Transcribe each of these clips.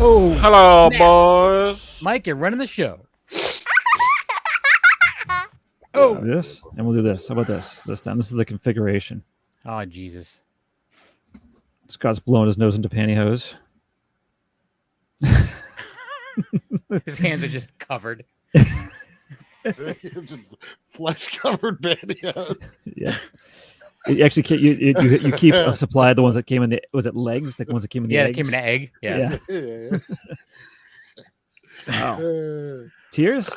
Oh, Hello, snap. boys. Mike, you're running the show. This, and we'll do this. How about this time? This is the configuration. Oh, Jesus. Scott's blowing his nose into pantyhose. His hands are just covered. Just flesh-covered pantyhose. Yeah. You actually you keep a supply of the ones that came in the, was it legs? Like the ones that came in the Yeah, eggs? it came in an egg. Yeah. Yeah. Wow. Tears?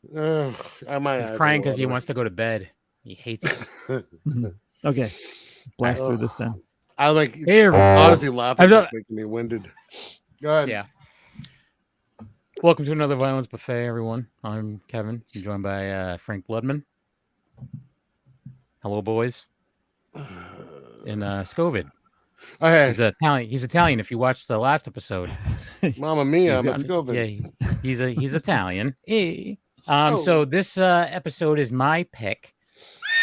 He's crying because he wants to go to bed. He hates it. Okay. Blast through this then. I like Hey, honestly laughing I've done- is making me winded. Go ahead. Yeah. Welcome to another Violence Buffet, everyone. I'm Kevin. I'm joined by Frank Bloodman. Hello, boys. And Scovid. Okay. He's Italian. If you watched the last episode, Mamma mia, I'm a yeah, Scovin. he's Italian. Oh. So this episode is my pick,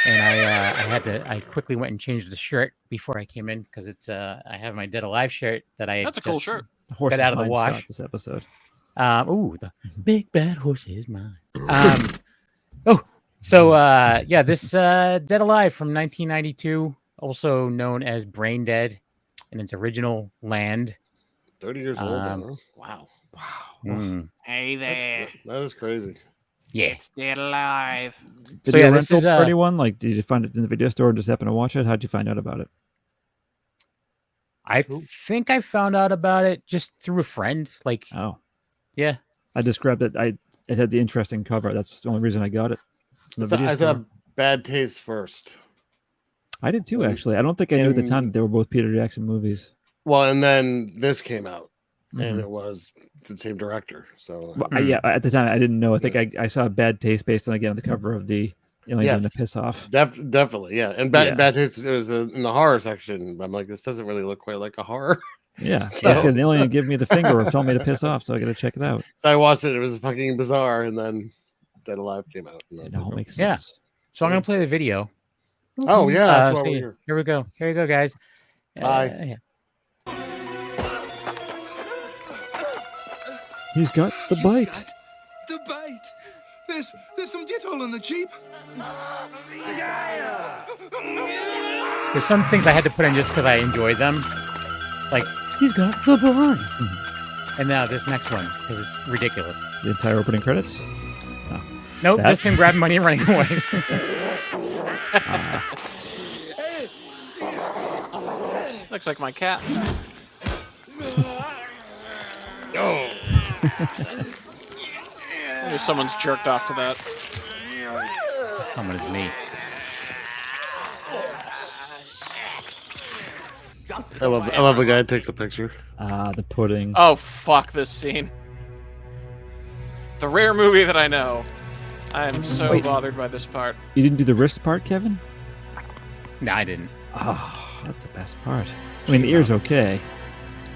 and I quickly went and changed the shirt before I came in because it's I have my Dead Alive shirt that I That's a cool shirt. The horse Got is out of the mine, wash. Scott, this episode. The big bad horse is mine. This Dead Alive from 1992, also known as Braindead in its original land. 30 years old now, huh? Wow. Mm. Hey there. That is crazy. Yeah. It's Dead Alive. Video this rental is for anyone? Like, did you find it in the video store or just happen to watch it? How'd you find out about it? I think I found out about it just through a friend. Like, Oh. yeah. I just grabbed it. It had the interesting cover. That's the only reason I got it. From the video I store. thought Bad Taste first. I did too, actually. I don't think I knew at the time that they were both Peter Jackson movies. Well, and then this came out, and Mhm. it was the same director. So Well, at the time I didn't know. I think I saw Bad Taste based on the cover of the Alien Yes. doing the piss off. definitely, yeah. And Bad Taste was in the horror section. I'm like, this doesn't really look quite like a horror. Yeah, So- like an alien give me the finger or told me to piss off, so I got to check it out. So I watched it. It was fucking bizarre, and then Dead Alive came out. And I was It all like, makes Yeah. sense. So I'm gonna play the video. oh yeah, that's why So we're yeah, here. here we go. Here we go, guys. Bye. Yeah. He's got the bite. The bite! There's some ditol in the Jeep. There's some things I had to put in just because I enjoyed them. Like, he's got the bun. And now this next one, because it's ridiculous. The entire opening credits. Nope, That- just him grabbing money and running away. Looks like my cat. Oh, Maybe someone's jerked off to that. Someone is me. I love a guy that takes a picture. The pudding. Oh, fuck this scene. The rare movie that I know. I am so Wait. bothered by this part. You didn't do the wrist part, Kevin? No, I didn't. Oh, that's the best part. I mean, the ear's okay.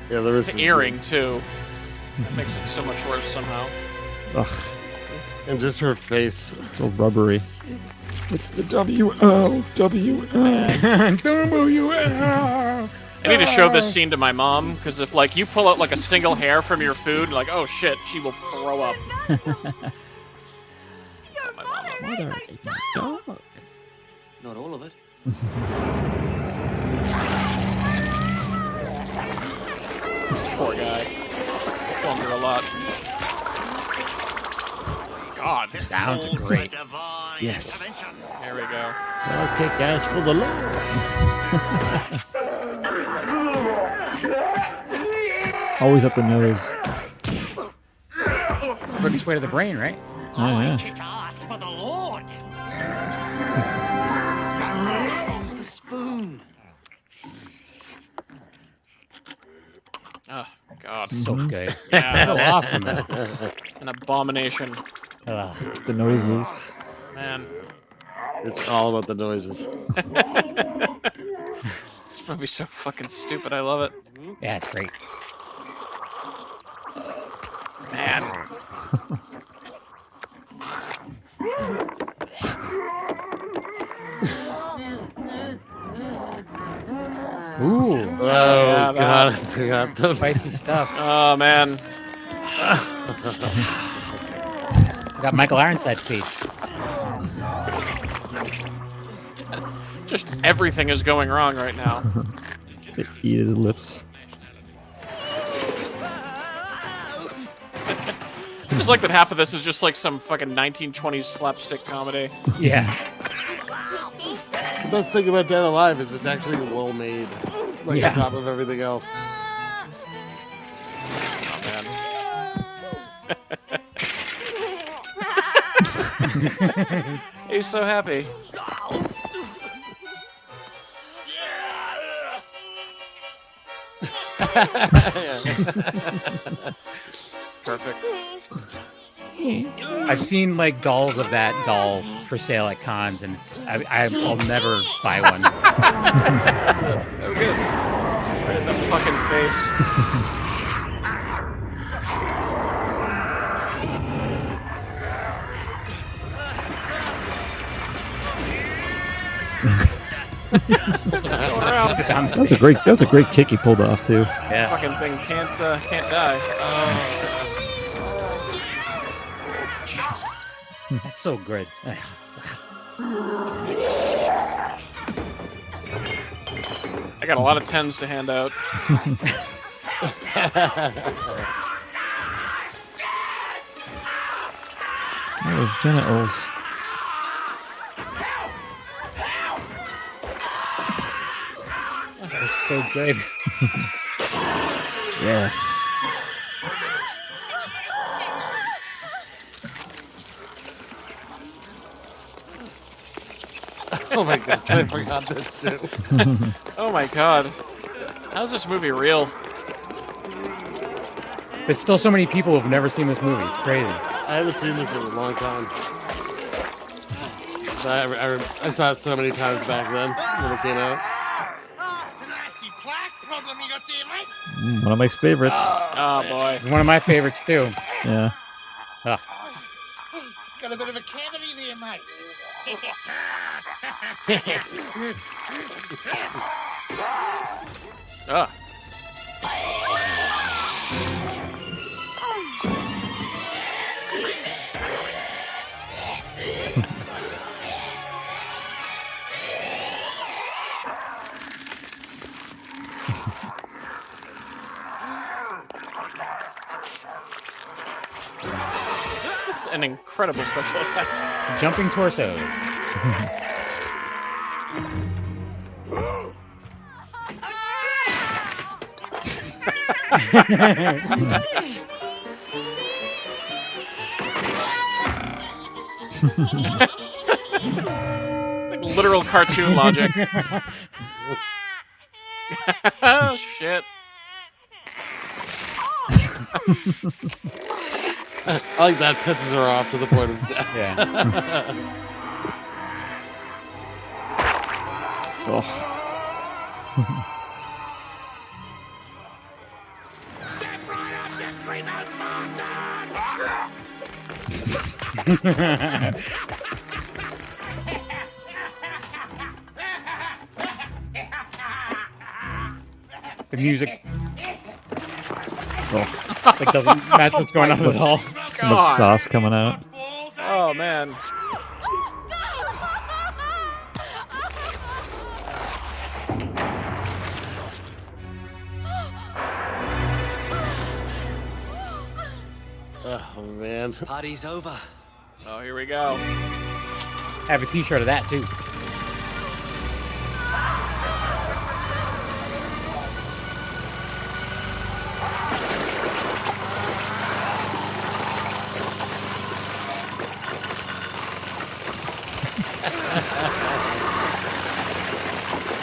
Yeah, there is The earring, too. That makes it so much worse somehow. Ugh, and just her face. so rubbery. It's the WOWL. I need to show this scene to my mom, because if, like, you pull out, like, a single hair from your food, like, oh, shit, she will throw up. Mother, dog. Not all of it. Poor guy. Going through a lot. God. Sounds great. Yes. There we go. I'll kick ass for the Lord. Always up the nose. Quickest way to the brain, right? Oh, yeah. ass for the Lord. the spoon. Oh, God. So good. Yeah, So awesome, though. an abomination. Ugh. The noises. Man. It's all about the noises. This movie's so fucking stupid. I love it. Yeah, it's great. Man. Ooh, Oh yeah, god, I that. forgot the spicy stuff. Oh man. Got Michael Ironside face. Just everything is going wrong right now. Eat his lips. Just like that half of this is just like some fucking 1920s slapstick comedy. Yeah. The best thing about Dead Alive is it's actually well made, like Yeah. on top of everything else. Oh man. He's so happy. Perfect. I've seen like dolls of that doll for sale at cons, and I'll never buy one. That's so good. Right in the fucking face. It's still around. That was a great kick he pulled off too. Yeah. Fucking thing can't die. Jesus. That's so good. I got a lot of 10s to hand out. Those genitals. It's so good. Yes. Oh my god, I forgot this too. Oh my god. How's this movie real? There's still so many people who've never seen this movie. It's crazy. I haven't seen this in a long time. But I saw it so many times back then when it came out. It's a nasty plaque problem you got there, mate. One of Mike's favorites. Oh boy. It's one of my favorites too. Yeah. Ugh. Got a bit of a cavity there, mate. Ah. That's an incredible special effect. Jumping torsos. Like literal cartoon logic. Oh shit. I like that pisses her off to the point of death. Yeah. Oh. Step right up, you screaming bastard! The music Oh. like doesn't match what's going on at all. So much sauce coming out. Oh man. Oh man. Party's over. Oh, here we go. I have a t-shirt of that too.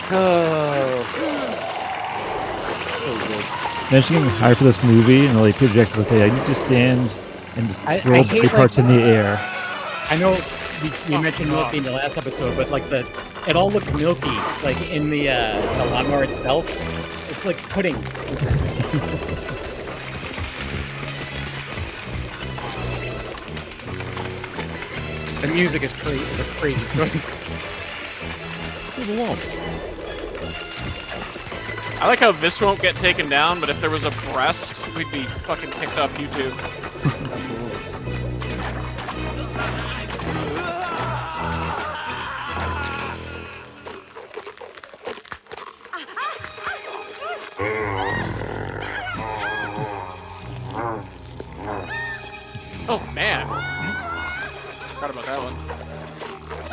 Oh. So good. Imagine getting hired for this movie and like project, okay, I need to stand and just I throw hate, body parts in the air. I know we mentioned milky in the last episode, but like it all looks milky, like in the lawnmower itself. It's like pudding. The music is a crazy choice. The waltz. I like how this won't get taken down, but if there was a breast, we'd be fucking kicked off YouTube. Oh man, forgot about that one.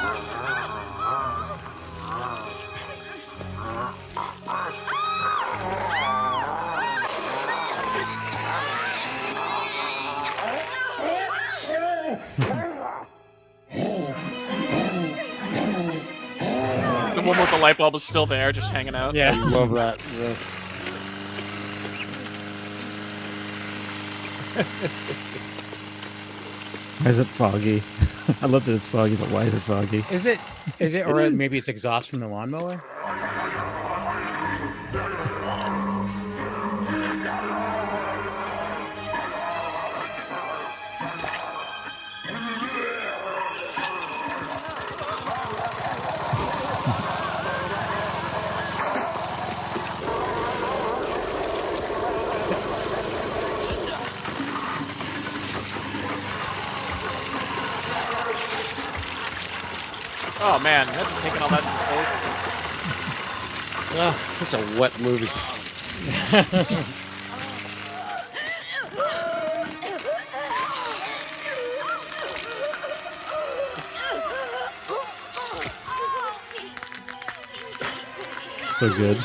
The one with the light bulb is still there, just hanging out. I love that. Yeah. Why is it foggy? I love that it's foggy, but why is it foggy? Is it? Or maybe it's exhaust from the lawnmower? Oh man, imagine taking all that to the face. Ah, such a wet movie. So good.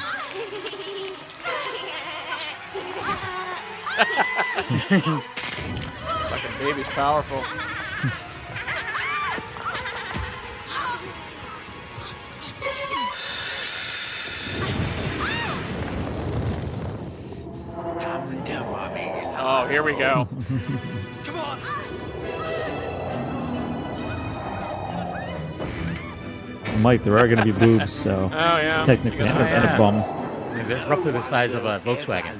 Fucking baby's powerful. Oh, here we go. Come on. Mike, there are going to be boobs, so Oh yeah. technically I guess I'm we're a bum. They're roughly the size of a Volkswagen.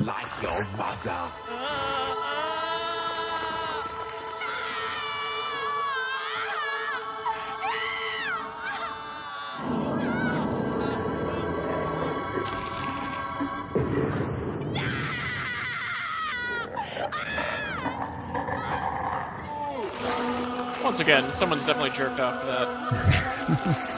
Like your mother. Once again, someone's definitely jerked off to that.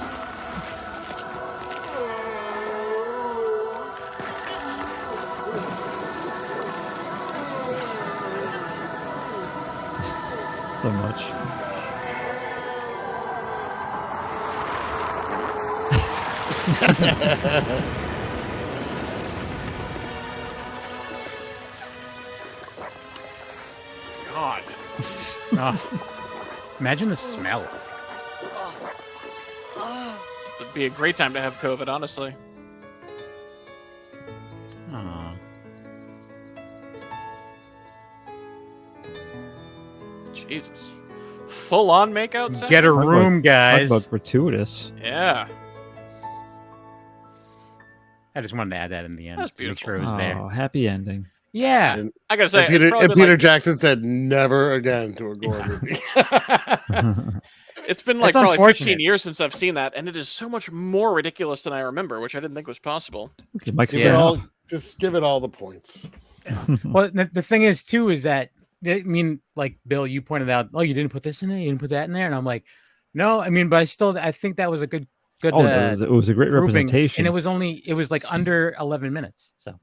So much. God. Imagine the smell. It'd be a great time to have COVID, honestly. Aw. Jesus. Full on makeout session? Get a Talk about- room, guys. Talk about gratuitous. Yeah. I just wanted to add that in the end. That's to make beautiful. sure it was there. Oh, happy ending. Yeah. And, I gotta say, and it's Peter, probably and been Peter like, Jackson said never again to a gore movie. it's been like It's probably 15 unfortunate. years since I've seen that, and it is so much more ridiculous than I remember, which I didn't think was possible. Okay, Mike's Give Yeah. it yeah. all, just give it all the points. Well, the thing is, too, is that, I mean, like, Bill, you pointed out, oh, you didn't put this in there? You didn't put that in there? And I'm like, no, I mean, but I think that was a good Oh, no, it was a great grouping, representation. and it was like under 11 minutes. So,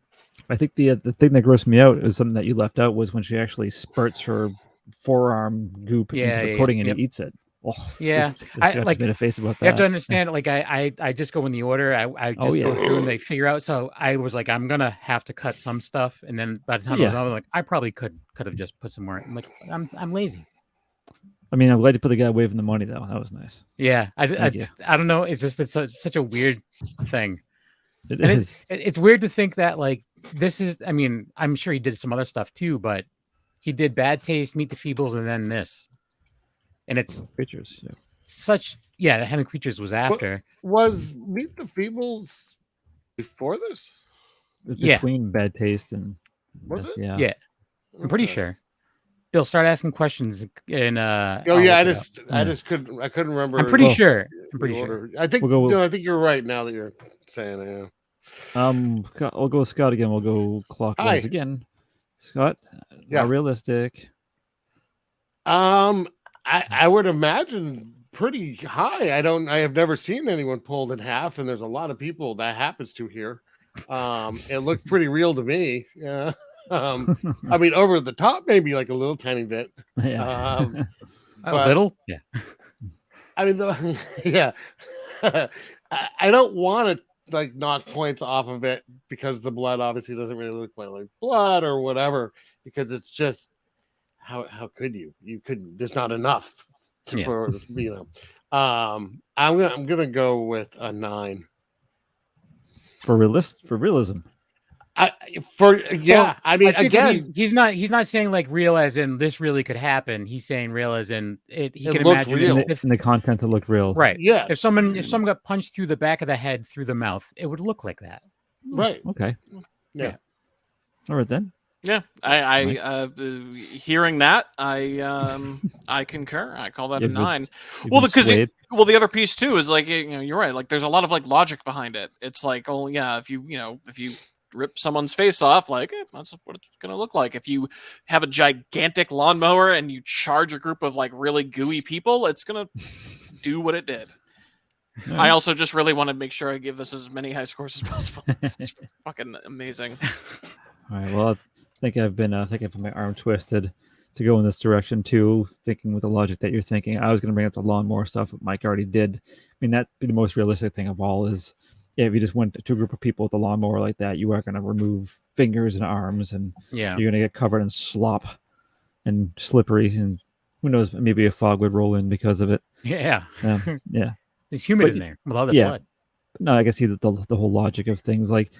I think the thing that grossed me out is something that you left out was when she actually spurts her forearm goop Yeah, into the yeah, pudding yeah. and he eats it. Oh, yeah. I like, made a face about you have to that. understand, like, I just go in the order. I just yeah. go through and they figure out. So I was like, I'm gonna have to cut some stuff, and then by the time I was Yeah. on, I'm like, I probably could have just put some more. I'm like, I'm lazy. I mean, I'm glad you put the guy waving the money though. That was nice. Yeah, I you. don't know. It's just such a weird thing. It And is. it's weird to think that, like, this is. I mean, I'm sure he did some other stuff too, but he did Bad Taste, Meet the Feebles, and then this, and it's Creatures. Yeah. such. Yeah, the Hidden Creatures was after. Was Meet the Feebles before this? It was Yeah. between Bad Taste and Was this, it? Yeah. Yeah. I'm pretty Okay. sure. Bill, start asking questions. And Oh I'll yeah, look it up. I just couldn't remember. I'm pretty Well, sure. I'm the pretty sure. order. I think We'll go- no, I think you're right now that you're saying it. We'll go with Scott again. We'll go clockwise Hi. again. Scott, Yeah. how realistic? I would imagine pretty high. I have never seen anyone pulled in half, and there's a lot of people that happens to here. It looked pretty real to me. Yeah. I mean, over the top, maybe like a little tiny bit. Yeah. A But- little? Yeah. I mean, yeah. I don't want to like knock points off of it because the blood obviously doesn't really look quite like blood or whatever, because it's just how could you couldn't, there's not enough Yeah. for I'm gonna go with a 9 for realism. I mean I think again, he's not saying like real as in this really could happen. He's saying real as in he It can looked imagine real. if And the content to look real. right. yeah, If someone got punched through the back of the head through the mouth, it would look like that. right, Okay. yeah. All right then. Yeah, hearing that, I concur. I call that a You've been- 9. you've Well, been because swayed. the other piece too is like, you're right. Like, there's a lot of like logic behind it. It's like, oh yeah, if you rip someone's face off, like that's what it's gonna look like. If you have a gigantic lawnmower and you charge a group of like really gooey people, it's gonna do what it did. I also just really want to make sure I give this as many high scores as possible. It's fucking amazing. All right. Well, I think I've been thinking for my arm twisted to go in this direction too, thinking with the logic that you're thinking. I was going to bring up the lawnmower stuff, but Mike already did. I mean, that'd be the most realistic thing of all is, yeah, if you just went to a group of people with a lawnmower like that, you are going to remove fingers and arms, and Yeah. you're going to get covered in slop and slippery, and who knows, maybe a fog would roll in because of it. Yeah. Yeah. It's humid But- in there with all the yeah. blood. No, I can see the whole logic of things, like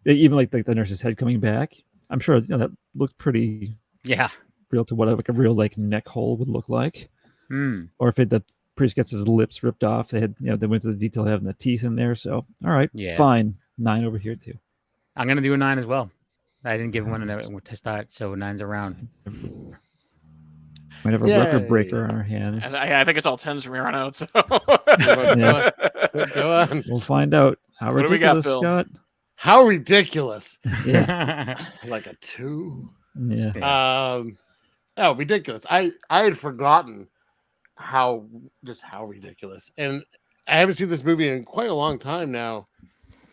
even like the nurse's head coming back. I'm sure that looked pretty Yeah. real to what like a real like neck hole would look like. Hmm. Or if the priest gets his lips ripped off, they went to the detail of having the teeth in there. So all right, Yeah. fine, 9 over here too. I'm gonna do a 9 as well. I didn't give one to start, so 9's around. Might have a record breaker on our hands. And I think it's all 10s from here on out. So Yeah. Go on. We'll find out. How What do we got, ridiculous, Bill? Scott? How ridiculous! Yeah, Like a 2. yeah. Oh, ridiculous! I had forgotten how ridiculous, and I haven't seen this movie in quite a long time now.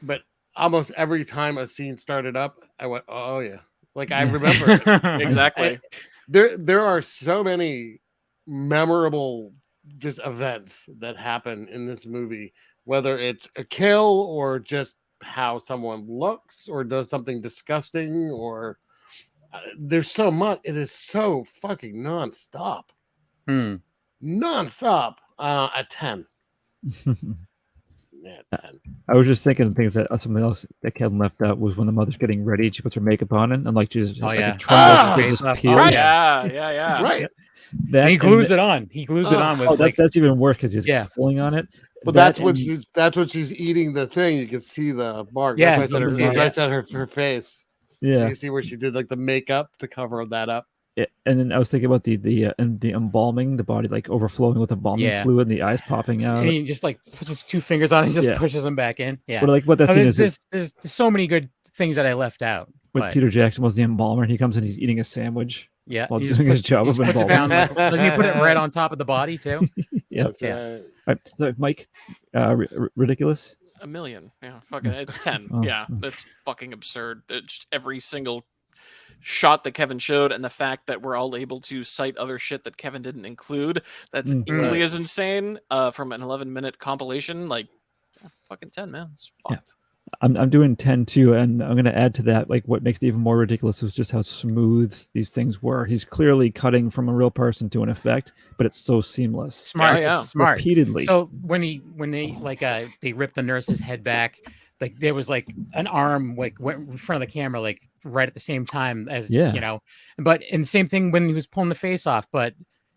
But almost every time a scene started up, I went, "Oh yeah!" Like I remember it. exactly. There are so many memorable just events that happen in this movie, whether it's a kill or just how someone looks or does something disgusting, or there's so much. It is so fucking nonstop. Hmm. Nonstop. A 10. Yeah, 10. I was just thinking things that something else that Kevin left out was when the mother's getting ready, she puts her makeup on and like she's Oh, like yeah. a tremendous Ah! face just Face off. peels. Oh, Yeah. Right. That, And he and glues that- it on. He glues it on with Oh, like that's even worse because he's Yeah. pulling on it. But That that's what she's eating the thing. You can see the mark. Yeah, That's why I you said can see it, I said her face. So yeah. you see where she did like the makeup to cover that up. Yeah, and then I was thinking about the embalming, the body like overflowing with embalming Yeah. fluid, and the eyes popping out. and he just like puts his 2 fingers on it and just Yeah. pushes them back in. Yeah. But like what that Oh, scene there's, is there's so many good things that I left out. when But, Peter Jackson was the embalmer, and he comes and he's eating a sandwich. yeah, while he just doing his puts- job he just of puts it down. embalming. Doesn't he put it right on top of the body too? Yeah. That's Yeah. right. All right, so Mike, ridiculous. A million. Yeah, fucking it's 10. Oh. Yeah, that's fucking absurd. It's every single shot that Kevin showed, and the fact that we're all able to cite other shit that Kevin didn't include, that's equally Right. as insane. From an 11-minute compilation, like fucking 10, man. It's Yeah. fucked. I'm doing 10 too, and I'm going to add to that. Like what makes it even more ridiculous is just how smooth these things were. He's clearly cutting from a real person to an effect, but it's so seamless. Smart. Yeah. It's smart. Repeatedly. So when they like they ripped the nurse's head back, like there was like an arm like went in front of the camera like right at the same time as Yeah. But and the same thing when he was pulling the face off, but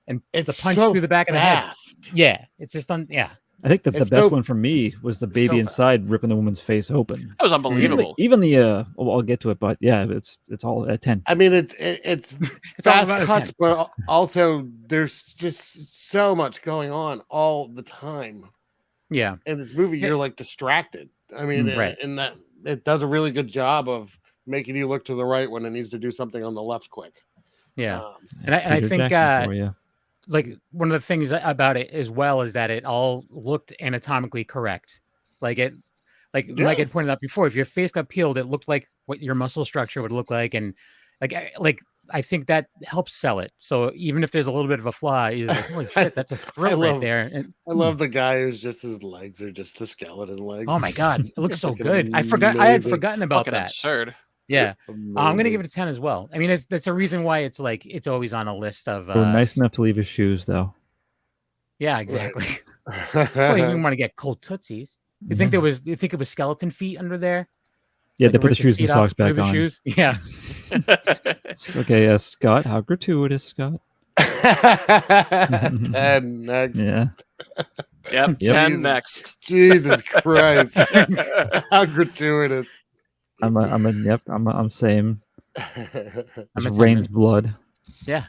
and It's the punch so through the back of the head. fast. Yeah, it's just yeah. I think that the It's best so- one for me was the baby so inside ripping the woman's face open. That was unbelievable. Even the well, I'll get to it, but yeah, it's all at 10. I mean, it's It's all fast about a cuts, 10. but also there's just so much going on all the time Yeah. in this movie. Yeah. You're like distracted. I mean, Right. and that it does a really good job of making you look to the right when it needs to do something on the left quick. Yeah. Um, And I Peter think Jackson for you. like one of the things about it as well is that it all looked anatomically correct. Like Mike Yeah. had pointed out before, if your face got peeled, it looked like what your muscle structure would look like, and I think that helps sell it. So even if there's a little bit of a flaw, you're like, holy shit, that's a thrill right love- there. And I love the guy who's just his legs are just the skeleton legs. oh my god, it looks so Fucking good. I had amazing. forgotten about Fucking that. absurd. Yeah, I'm gonna Amazing. give it a 10 as well. I mean, that's a reason why it's like it's always on a list of. They were nice enough to leave his shoes, though. Yeah, exactly. Well, you didn't want to get cold tootsies. You think Yeah. you think it was skeleton feet under there? Yeah, Like they put the ripped his shoes and feet off socks back through the on. shoes? Yeah. Okay, Scott, how gratuitous, Scott. 10 next. Yeah. Yep. Yep. 10 next. Jesus Christ. How gratuitous. I'm same. I'm It's a 10 rain's then. blood. in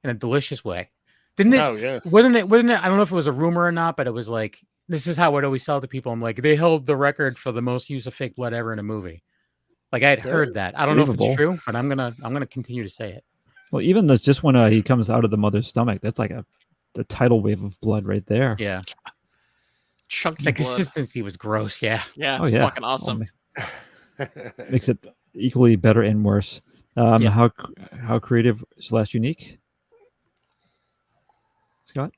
a delicious way. Didn't it? Oh, yeah. Wasn't it? I don't know if it was a rumor or not, but it was like this is how I'd always sell to people. I'm like, they held the record for the most use of fake blood ever in a movie. Like I had heard that. I don't know if Believable. it's true, but I'm gonna continue to say it. Well, even that's just when he comes out of the mother's stomach. That's like the tidal wave of blood right there. Yeah, Chunky the blood. consistency was gross. Yeah, Yeah, Oh it's yeah. fucking awesome. Makes it equally better and worse. Yeah. How creative / unique, Scott?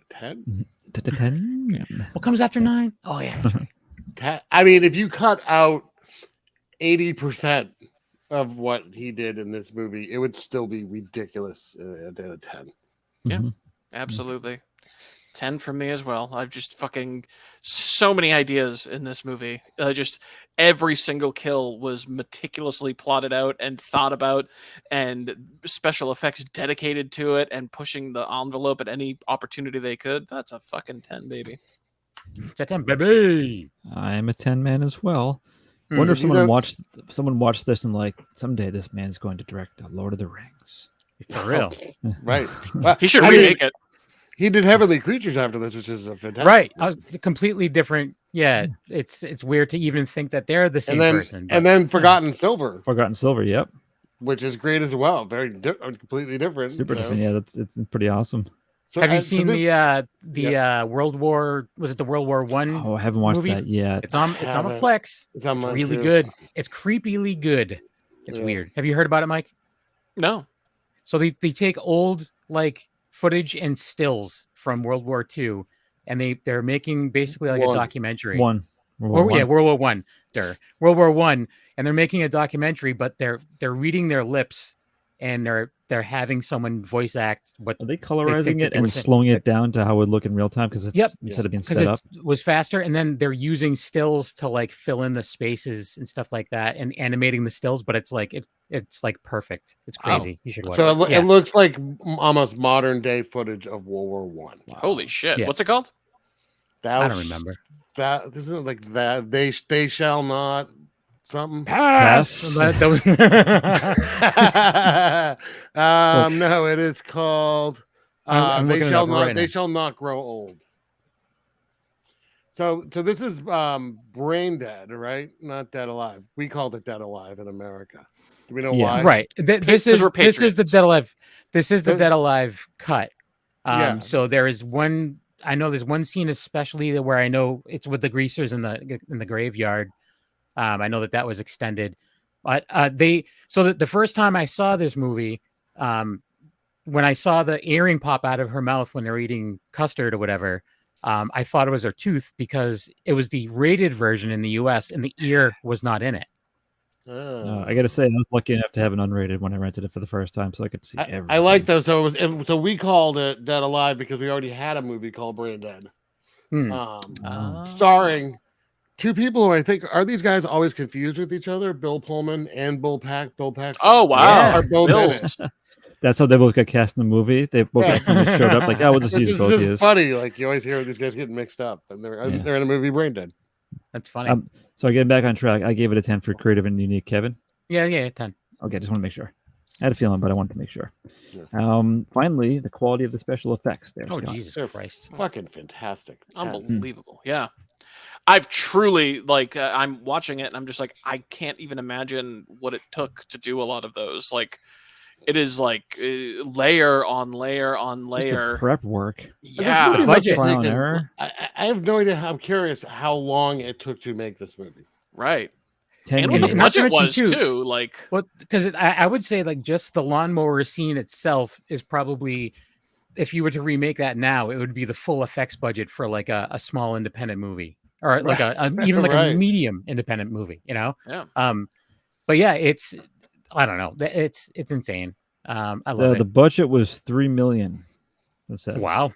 10? 10. what comes after 9? Oh yeah, that's right. I mean, if you cut out 80% of what he did in this movie, it would still be ridiculous at a 10. Yeah. Mhm. Absolutely. 10 from me as well. I've just fucking so many ideas in this movie. Just every single kill was meticulously plotted out and thought about, and special effects dedicated to it and pushing the envelope at any opportunity they could. That's a fucking 10, baby. It's a 10, baby. I'm a 10 man as well. Hmm. Wonder if You know- someone watched this and like someday this man's going to direct Lord of the Rings. For real, Right. Well, He should I mean, remake it. he did Heavenly Creatures after this, which is a fantastic. right? I was completely different. Yeah, it's weird to even think that they're the same And then, person. and then Forgotten Silver, Forgotten Silver. Yep. which is great as well. Very completely different. Super so- different. Yeah, it's pretty awesome. So, have you so seen this- the World War? Was it the World War One? Oh, I haven't watched movie? that yet. It's on a haven't. Plex. It's on It's mine really too. good. It's creepily good. It's Yeah. weird. Have you heard about it, Mike? No. So they take old like footage and stills from World War II, and they're making basically like One. a documentary. One. Yeah, World War One. World War One, and they're making a documentary, but they're reading their lips, and they're having someone voice act what Are they think colorizing that it they were and saying- slowing it down to how it would look in real time? Because it's Yep. instead of being because sped up. it was faster, and then they're using stills to like fill in the spaces and stuff like that, and animating the stills. But it's like it's like perfect. It's Wow. crazy. You should watch So it. Yeah. it looks like almost modern day footage of World War One. Holy shit. Yeah. What's it called? I don't remember. That isn't it like that. They shall not something. Pass. That was- No, it is called. I'm They looking it shall up not. right They now. shall not grow old. So this is Brain Dead, right? Not Dead Alive. We called it Dead Alive in America. Do we know Yeah. why? Right. This Because is we're this is the patriots. Dead Alive. This is the Does- Dead Alive cut. Yeah. So there is one. I know there's one scene especially where I know it's with the greasers in the graveyard. I know that was extended, but the first time I saw this movie, when I saw the earring pop out of her mouth when they're eating custard or whatever, I thought it was her tooth because it was the rated version in the U.S. and the ear was not in it. I got to say, I was lucky enough to have an unrated when I rented it for the first time, so I could see everything. I like those. So we called it Dead Alive because we already had a movie called Brain Dead, Hmm. starring two people who I think are these guys always confused with each other: Bill Pullman and Bill Pack. Bill Pack. Oh, wow. Yeah. Are both in it. Bills. That's how they both got cast in the movie. They both Yeah. accidentally showed up like, oh, we'll just Which use is both of just these. funny. Like you always hear these guys getting mixed up, and Yeah. they're in a movie Braindead. That's funny. So getting back on track, I gave it a 10 for creative and unique. Kevin? yeah, 10. Okay, just want to make sure. I had a feeling, but I wanted to make sure. Yeah. Finally, the quality of the special effects. There, Oh, Scott. Jesus They're Christ. fucking fantastic. 10. Unbelievable. Yeah. I've truly I'm watching it and I'm just like, I can't even imagine what it took to do a lot of those. Like, it is like layer on layer on Just layer. the prep work. This Yeah. movie The must have budget. Trial and taken- error. I have no idea. I'm curious how long it took to make this movie. Right. 10 And what the years. not to budget mention, was too- too. Like, Well, because I would say like just the lawnmower scene itself is probably, if you were to remake that now, it would be the full effects budget for like a small independent movie, or like even like Right. a medium independent movie, you know? yeah. But yeah, I don't know, it's insane. I love The budget was $3 million. It says. it. Wow.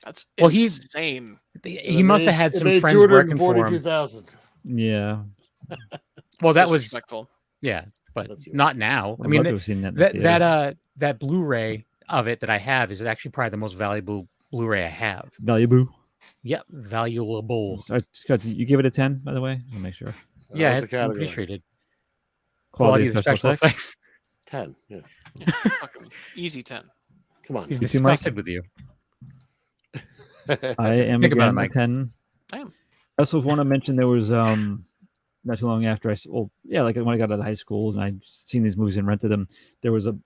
That's Well, he's- insane. He must have had It some made friends working for him. 242,000. Yeah. Well, It's that was disrespectful. yeah, but That's yours. not now. I I'd mean, love to have seen that. In the that theater. that Blu-ray of it that I have is actually probably the most valuable Blu-ray I have. Valuable. Yep, valuable. Sorry, Scott, you give it a 10, by the way? I'll make sure. Yeah, was the I'm category. pretty sure it did. Quality Quality of of the special effects. 10. Yeah. Yeah, fucking easy 10. Come on. He's You too, Mike? disgusted with you. I am Think about again it, Mike. a 10. I am. I also want to mention there was not too long after like when I got out of high school and I'd seen these movies and rented them, there was a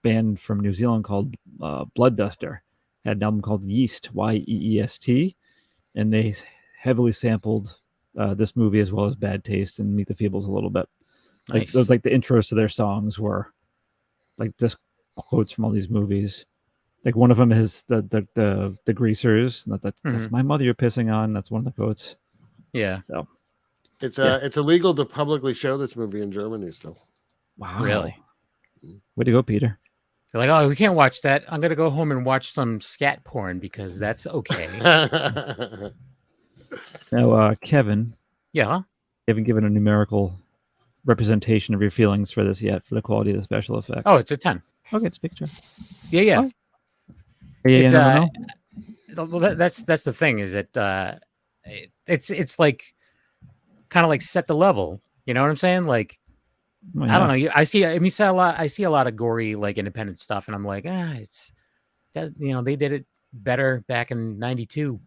band from New Zealand called Blood Duster, had an album called Yeast, Yeest, and they heavily sampled this movie as well as Bad Taste and Meet the Feebles a little bit. Like Nice. those, like the intros to their songs were like just quotes from all these movies. Like one of them is the Greasers. That's my mother you're pissing on. That's one of the quotes. Yeah, It's Yeah. it's illegal to publicly show this movie in Germany still. Wow. really. Way to go, Peter. They're like, oh, we can't watch that. I'm gonna go home and watch some scat porn because that's okay. Now, Kevin, Yeah. you haven't given a numerical representation of your feelings for this yet for the quality of the special effects. Oh, it's a 10. okay, it's a picture. Yeah. Oh. Yeah, It's, no. Well, that's the thing is that it's like kind of like set the level. You know what I'm saying? Like Oh, I don't yeah. know. I see a lot of gory like independent stuff, and I'm like, it's that they did it better back in '92,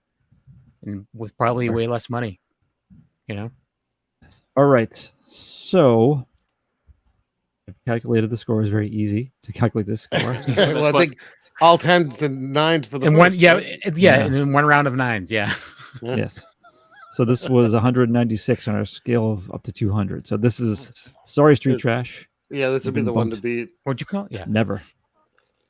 and with probably way less money. You know? All right. So, I've calculated the score. Is very easy to calculate this score. Well, I what- think all 10s and 9s for the And first, one, yeah, right? yeah, and then one round of 9s, yeah. Yes. So this was 196 on our scale of up to 200. So this is sorry, street Good. trash. Yeah, this would be Been the one to bumped. beat. What'd you call it? Yeah. Never.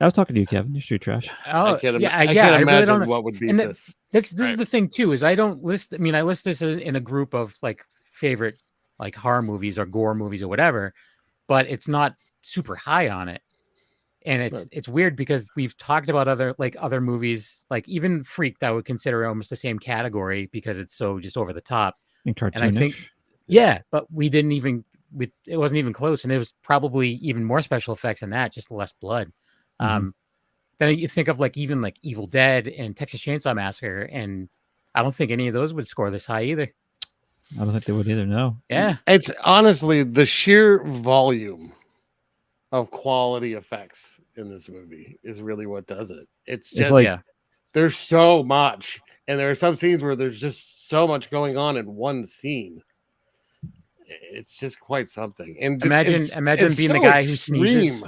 I was talking to you, Kevin. You're street trash. Oh, I can't, yeah, I yeah. can't I really imagine don't. what would beat and that- this. This is Right. the thing too. Is I don't list. I mean, I list this in a group of like favorite like horror movies or gore movies or whatever, but it's not super high on it. And Right. it's weird because we've talked about other movies, like even Freaked, I would consider almost the same category because it's so just over the top. And cartoonish. I think- Yeah, but we didn't even. It wasn't even close, and it was probably even more special effects than that, just less blood. Mhm. Then you think of like even like Evil Dead and Texas Chainsaw Massacre, and I don't think any of those would score this high either. I don't think they would either. No. Yeah, It's honestly the sheer volume of quality effects in this movie is really what does it. It's just It's like yeah, there's so much, and there are some scenes where there's just so much going on in one scene. It's just quite something. And just, imagine being the guy who sneezes.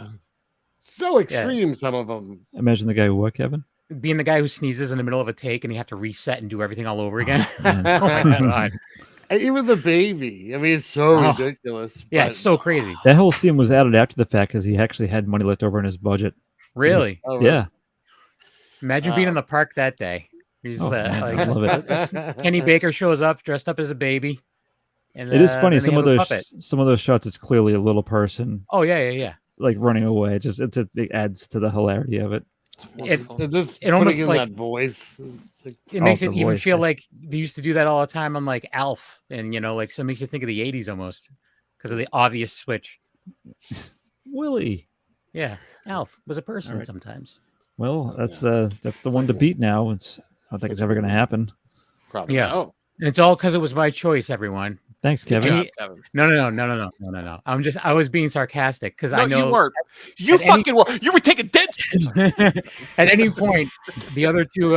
So extreme, some of them. imagine the guy who what, Kevin? being the guy who sneezes in the middle of a take and you have to reset and do everything all over again. Man. Oh my God. And even the baby. I mean, it's so Oh. ridiculous. Yeah, but- it's so crazy. That whole scene was added after the fact because he actually had money left over in his budget. Really? Oh, really? Yeah. Imagine being in the park that day. He's Oh, man, I like, love it. Kenny Baker shows up dressed up as a baby. And, It is funny. then they Some of have a those puppet. shots, it's clearly a little person Oh yeah. like running away. It adds to the hilarity of it. It's- It's just it almost putting in like- that voice. It's like, It makes Oh, it the even voice, feel yeah. like they used to do that all the time on like Alf, and like so it makes you think of the '80s almost because of the obvious switch. Willie. Yeah, Alf was a person All right. sometimes. Well, that's the one to beat now. I don't think it's ever going to happen. Probably. Yeah. Oh, And it's all because it was my choice, everyone. Thanks, good Kevin. job, Any- Kevin. No. I was being sarcastic because No, I know you weren't. You at any- fucking were. You were taking dead. at any point the other two,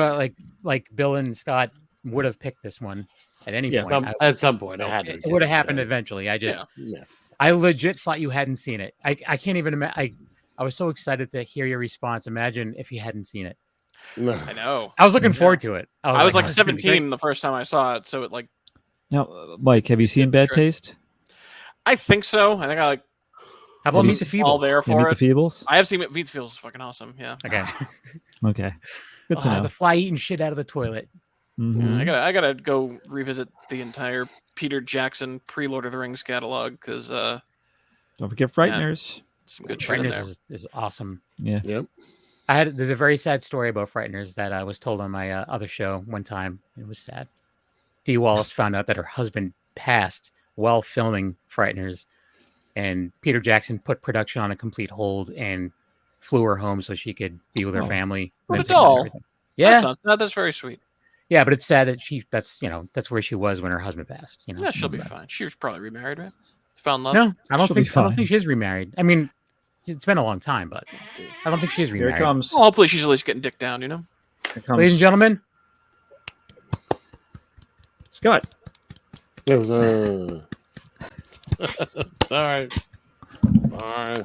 like Bill and Scott, would have picked this one at any Yeah. point. At some point, it had to. It would have happened eventually. Yeah. Yeah. I legit thought you hadn't seen it. I can't even imagine. I was so excited to hear your response. Imagine if you hadn't seen it. No. I know. I was looking forward to it. I was like "Oh, it's gonna be great." 17 the first time I saw it, so it like Now, Mike, have you seen did the Bad trick. Taste? I think so. I think I like How about Have Meet you the all Feebles? there Yeah, for Meet it. the Feebles? I have seen it. Meat feels fucking awesome. Yeah. Okay. Okay. Good to know. The fly eating shit out of the toilet. Mhm. Yeah, I gotta go revisit the entire Peter Jackson pre Lord of the Rings catalog because Don't forget Frighteners. some good shit in there. Frighteners is awesome. Yeah. Yep. There's a very sad story about Frighteners that I was told on my other show one time. It was sad. Dee Wallace found out that her husband passed while filming Frighteners, and Peter Jackson put production on a complete hold and flew her home so she could be with her Oh. family. What and a then sit down and doll. everything. Yeah, That's very sweet. yeah, but it's sad that that's where she was when her husband passed. Yeah, she'll be That sucks. fine. She was probably remarried, right? Found love. No, I don't She'll be think I don't fine. think she's remarried. I mean, it's been a long time, but I don't think she's Here remarried. it comes. Well, hopefully she's at least getting dick down. You know. Here it comes. Ladies and gentlemen, Scott. It was, it's all right. All right.